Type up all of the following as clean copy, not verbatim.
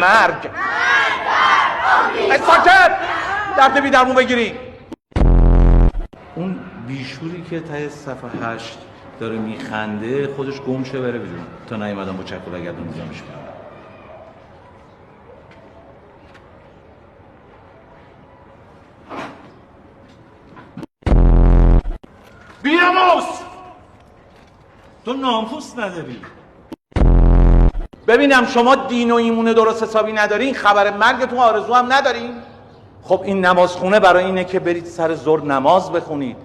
مرگ. ساکت! درد بی درمون بگیری. اون بیشوری که ته صفحه 8 داره میخنده خودش گم شه بره بیرون تا نیومدم با چکو لگدون میزامش کنم. بیاموس! تو ناموس نداری. ببینم شما دین و ایمون درست حسابی ندارین، خبر مرگتون آرزو هم ندارین. خب این نمازخونه برای اینه که برید سر ظهر نماز بخونید،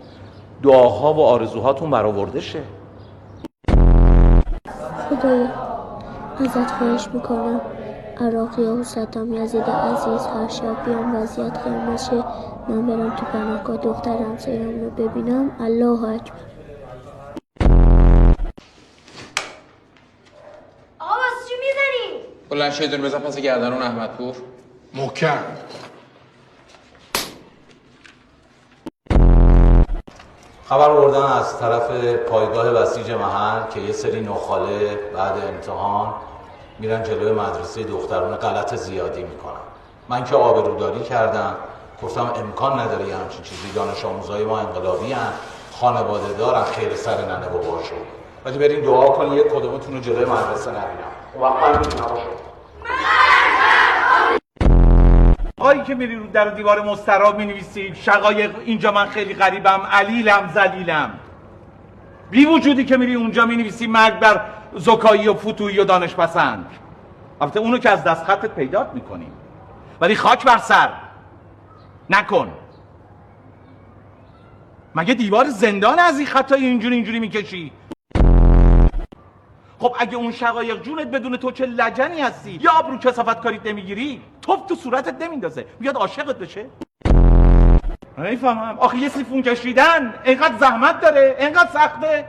دعاها و آرزوهاتون برآورده شه. خدایا ازت خواهش میکنم عراقی ها و صدام یزید عزیز هر شب بیان وضعیت قرمز شه، من برم تو پناهگاه دختر همسایه‌ام رو ببینم. الله اکبر. آقا واسه چی میزنی؟ بلند شه دور بزن پس گردنون احمدپور. محکم. خبر آوردن از طرف پایگاه بسیج محل که یه سری نخاله بعد امتحان میرن جلوی مدرسه دختران غلط زیادی میکنن. من که آبروداری کردم، گفتم امکان نداره یه همچین چیزی، دانش آموزای ما انقلابی هن، خانواده دارن، خیر سر ننه باباشون، ولی برین دعا کنین یک کدومتون رو جلوی مدرسه نبینم. اون وقت من میتونم آقایی که میری رو در دیوار مستراب مینویسی شقایق اینجا من خیلی غریبم، علیلم، ذلیلم. بی وجودی که میری اونجا مینویسی مرگ بر زکایی و فتویی و دانش پسند. البته اونو که از دست خطت پیدات میکنیم، ولی خاک بر سر نکن. مگه دیوار زندان از این خطای اینجوری میکشی؟ خب اگه اون شقایق جونت بدون تو چه لجنی هستی، یا آبرو کثافت کاریت نمیگیری، توپ تو صورتت نمیندازه بیاد عاشقت بشه؟ نمیفهمم. آخه یه سیفون کشیدن اینقدر زحمت داره، اینقدر سخته؟